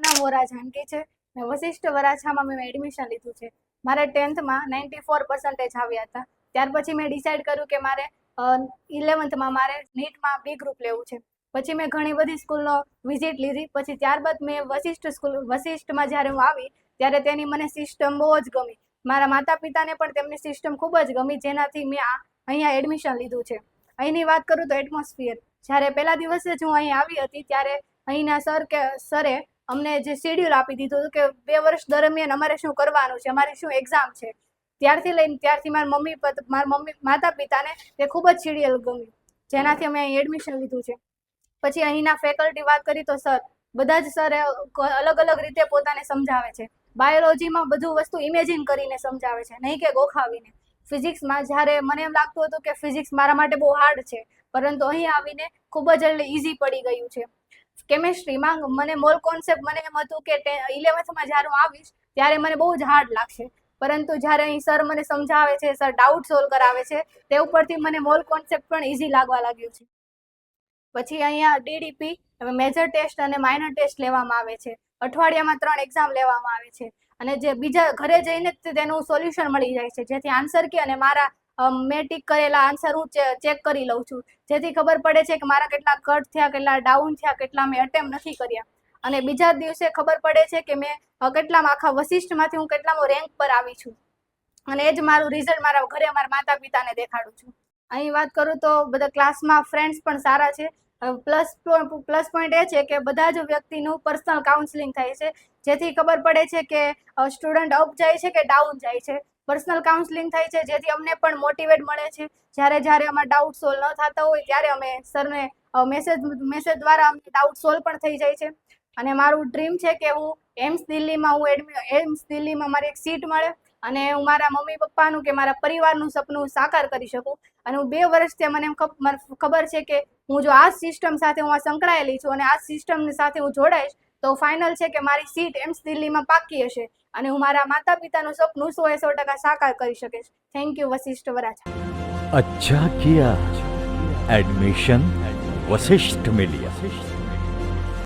નામ વોરા જાનકી છે ને વશિષ્ઠ વરાછામાં મેં એડમિશન લીધું છે. મારે 10th માં 94% આવ્યા હતા. ત્યાર પછી મેં ડિસાઈડ કર્યું કે મારે 11th માં મારે નીટમાં બી ગ્રુપ લેવું છે. પછી મેં ઘણી બધી સ્કૂલનો વિઝિટ લીધી. પછી ત્યારબાદ મેં વશિષ્ઠમાં જ્યારે હું આવી ત્યારે તેની મને સિસ્ટમ બહુ જ ગમી. મારા માતા પિતાને પણ તેમની સિસ્ટમ ખૂબ જ ગમી, જેનાથી મેં અહીંયા એડમિશન લીધું છે. અહીંની વાત કરું તો એટમોસ્ફિયર, જ્યારે પહેલા દિવસે જ હું અહીં આવી હતી ત્યારે અહીંના સરે અમને જે શેડ્યુલ આપી દીધું હતું કે 2 વર્ષ દરમિયાન અમારે શું કરવાનું છે, અમારી શું એક્ઝામ છે, ત્યારથી મારા માતા પિતાને તે ખૂબ જ શેડ્યુલ ગમ્યું, જેનાથી અમે અહીં એડમિશન લીધું છે. પછી અહીંના ફેકલ્ટી વાત કરી તો બધા જ સર અલગ અલગ રીતે પોતાને સમજાવે છે. બાયોલોજીમાં બધું વસ્તુ ઇમેજિન કરીને સમજાવે છે, નહીં કે ગોખાવીને. ફિઝિક્સમાં જ્યારે મને એમ લાગતું હતું કે ફિઝિક્સ મારા માટે બહુ હાર્ડ છે, પરંતુ અહીં આવીને ખૂબ જ ઇઝી પડી ગયું છે. કેમેસ્ટ્રીમાં મને મોલ કોન્સેપ્ટ મને એમ હતું કે 11thમાં જ્યારે હું આવીશ ત્યારે મને બહુ જ હાર્ડ લાગશે, પરંતુ જ્યારે અહીં સર મને સમજાવે છે, સર ડાઉટ સોલ્વ કરાવે છે, તે ઉપરથી મને મોલ કોન્સેપ્ટ પણ ઇઝી લાગવા લાગ્યું છે. પછી અહીંયા ડીડીપી મેજર ટેસ્ટ અને માઇનર ટેસ્ટ લેવામાં આવે છે. અઠવાડિયામાં 3 એક્ઝામ લેવામાં આવે છે અને જે બીજા ઘરે જઈને તેનું સોલ્યુશન મળી જાય છે, જેથી આન્સર કે અને મારા મેં ટીક કરેલા આન્સર હું ચેક કરી લઉં છું, જેથી ખબર પડે છે કે મારા કેટલા કટ થયા, કેટલા ડાઉન થયા, કેટલા મેં અટેમ્પ નથી કર્યા. અને બીજા દિવસે ખબર પડે છે કે મેં કેટલામાં આખા વશિષ્ઠમાંથી હું કેટલામાં રેન્ક પર આવી છું, અને એ જ મારું રિઝલ્ટ મારા ઘરે મારા માતા પિતાને દેખાડું છું. અહીં વાત કરું તો બધા ક્લાસમાં ફ્રેન્ડ્સ પણ સારા છે. પ્લસ પોઈન્ટ એ છે કે બધા જ વ્યક્તિનું પર્સનલ કાઉન્સેલિંગ થાય છે, જેથી ખબર પડે છે કે સ્ટુડન્ટ અપ જાય છે કે ડાઉન જાય છે. પર્સનલ કાઉન્સેલિંગ થાય છે, જેથી અમને પણ મોટિવેટ મળે છે. જ્યારે અમારા ડાઉટ સોલ્વ ન થતા હોય ત્યારે અમે સરને મેસેજ દ્વારા અમને ડાઉટ સોલ્વ પણ થઈ જાય છે. અને મારું ડ્રીમ છે કે હું એમ્સ દિલ્હીમાં મારી એક સીટ મળે અને હું મારા મમ્મી પપ્પાનું કે મારા પરિવારનું સપનું સાકાર કરી શકું. અને હું 2 વર્ષથી મને ખબર છે કે હું જો આ સિસ્ટમ સાથે હું સંકળાયેલી છું અને આ સિસ્ટમ સાથે હું જોડાઈશ તો ફાઇનલ છે કે મારી સીટ એમ્સ દિલ્હીમાં પાકી હશે અને હું મારા માતા પિતાનું સપનું 100% સાકાર કરી શકીશ. Thank you Vashishtha Varachha. अच्छा किया एडमिशन वशिष्ठ में लिया।